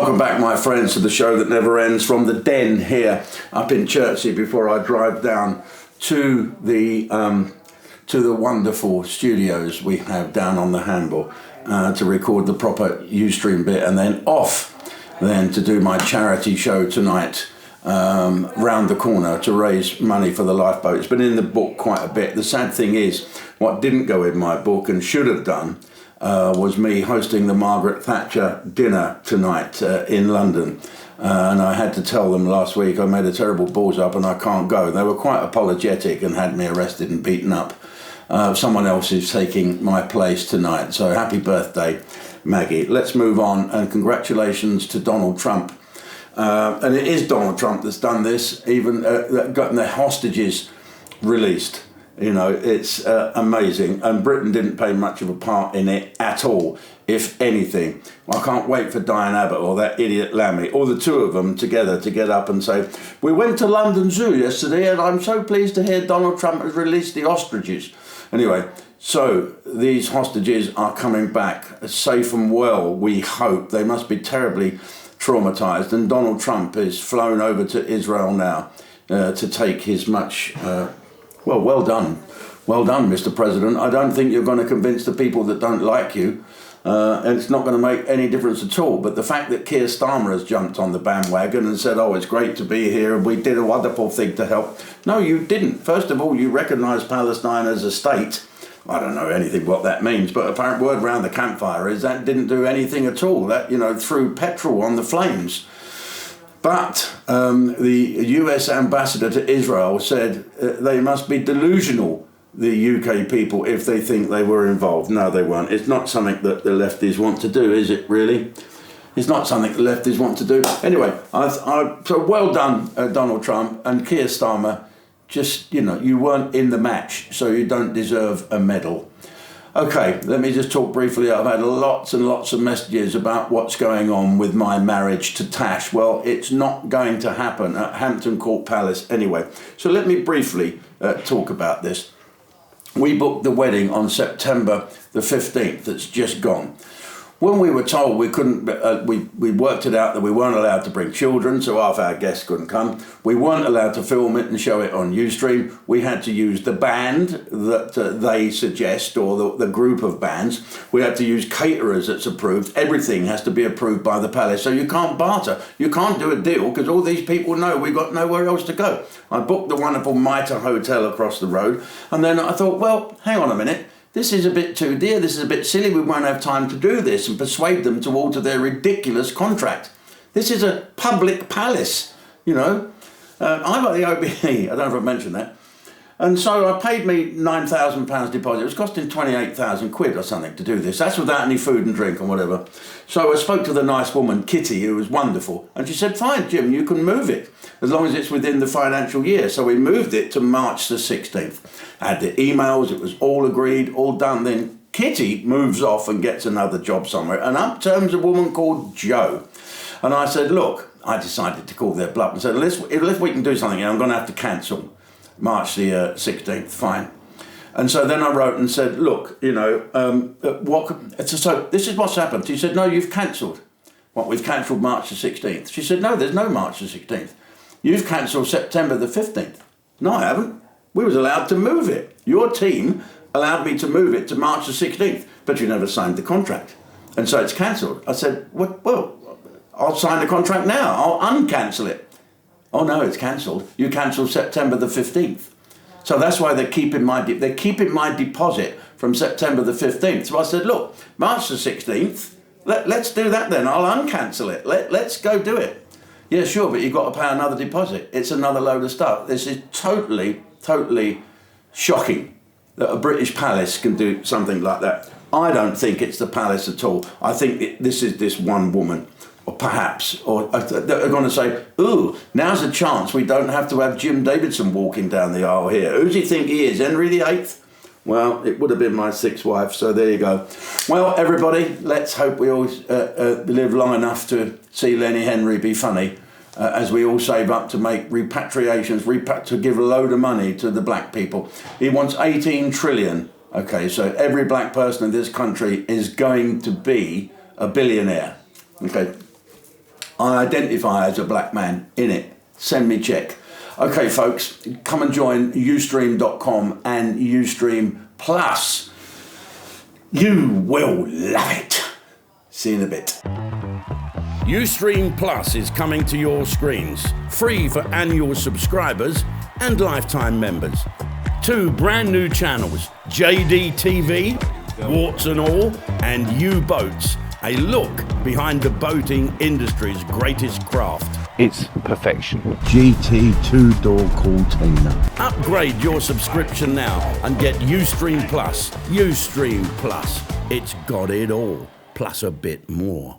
Welcome back, my friends, to the show that never ends from the den here up in Chertsey before I drive down to the wonderful studios we have down on the Handball to record the proper Ustream bit, and then off then to do my charity show tonight round the corner to raise money for the lifeboat. It's been in the book quite a bit. The sad thing is, what didn't go in my book and should have done was me hosting the Margaret Thatcher dinner tonight in London. And I had to tell them last week I made a terrible balls up and I can't go. They were quite apologetic and had me arrested and beaten up. Someone else is taking my place tonight. So happy birthday, Maggie. Let's move on, and congratulations to Donald Trump. And it is Donald Trump that's done this, even gotten the hostages released. You know, it's amazing. And Britain didn't play much of a part in it at all, if anything. I can't wait for Diane Abbott or that idiot Lammy, or the two of them together, to get up and say, we went to London Zoo yesterday and I'm so pleased to hear Donald Trump has released the ostriches. Anyway, so these hostages are coming back safe and well, we hope. They must be terribly traumatised. And Donald Trump is flown over to Israel now to take his much... Well done. Well done, Mr. President. I don't think you're going to convince the people that don't like you, and it's not going to make any difference at all. But the fact that Keir Starmer has jumped on the bandwagon and said, oh, it's great to be here and we did a wonderful thing to help. No, you didn't. First of all, you recognised Palestine as a state. I don't know anything what that means, but apparent word around the campfire is that didn't do anything at all. That, you know, threw petrol on the flames. But the US ambassador to Israel said they must be delusional, the UK people, if they think they were involved. No, they weren't. It's not something that the lefties want to do, is it, really? It's not something the lefties want to do. Anyway, so well done, Donald Trump and Keir Starmer. Just, you know, you weren't in the match, so you don't deserve a medal. Okay, let me just talk briefly. I've had lots and lots of messages about what's going on with my marriage to Tash. Well, it's not going to happen at Hampton Court Palace anyway. So let me briefly talk about this. We booked the wedding on September the 15th. That's just gone. When we were told we couldn't, we worked it out that we weren't allowed to bring children, so half our guests couldn't come. We weren't allowed to film it and show it on Ustream. We had to use the band that they suggest, or the group of bands. We had to use caterers that's approved. Everything has to be approved by the palace, so you can't barter. You can't do a deal, because all these people know we've got nowhere else to go. I booked the wonderful Mitre Hotel across the road, and then I thought, well, hang on a minute. This is a bit too dear, this is a bit silly, we won't have time to do this, and persuade them to alter their ridiculous contract. This is a public palace, you know. I got the OBE, I don't know if I've mentioned that. And so I paid me £9,000 deposit. It was costing 28,000 quid or something to do this. That's without any food and drink and whatever. So I spoke to the nice woman, Kitty, who was wonderful. And she said, fine, Jim, you can move it as long as it's within the financial year. So we moved it to March the 16th. I had the emails, it was all agreed, all done. Then Kitty moves off and gets another job somewhere. And up turns a woman called Jo. And I said, look, I decided to call their bluff and said, unless we can do something, I'm going to have to cancel March the 16th, fine. And so then I wrote and said, look, you know, so this is what's happened. She said, no, you've cancelled. What, we've cancelled March the 16th? She said, no, there's no March the 16th. You've cancelled September the 15th. No, I haven't. We was allowed to move it. Your team allowed me to move it to March the 16th, but you never signed the contract. And so it's cancelled. I said, well, I'll sign the contract now. I'll uncancel it. Oh no, it's cancelled. You cancelled September the 15th. So that's why they're keeping my deposit from September the 15th. So I said, look, March the 16th, let's do that then. I'll uncancel it. Let's go do it. Yeah, sure, but you've got to pay another deposit. It's another load of stuff. This is totally shocking that a British palace can do something like that. I don't think it's the palace at all. I think this is this one woman. Or perhaps, they're going to say, ooh, now's a chance we don't have to have Jim Davidson walking down the aisle here. Who do you think he is, Henry VIII? Well, it would have been my sixth wife, so there you go. Well, everybody, let's hope we all live long enough to see Lenny Henry be funny, as we all save up to make repatriations, to give a load of money to the black people. He wants 18 trillion. Okay, so every black person in this country is going to be a billionaire. Okay. I identify as a black man in it. Send me check. Okay, folks, come and join Ustream.com and Ustream Plus. You will love it. See you in a bit. Ustream Plus is coming to your screens, free for annual subscribers and lifetime members. 2 brand new channels, JD TV, Warts and All, and U-Boats, a look behind the boating industry's greatest craft. It's perfection. GT 2-door Cortina. Upgrade your subscription now and get Ustream Plus. Ustream Plus. It's got it all, plus a bit more.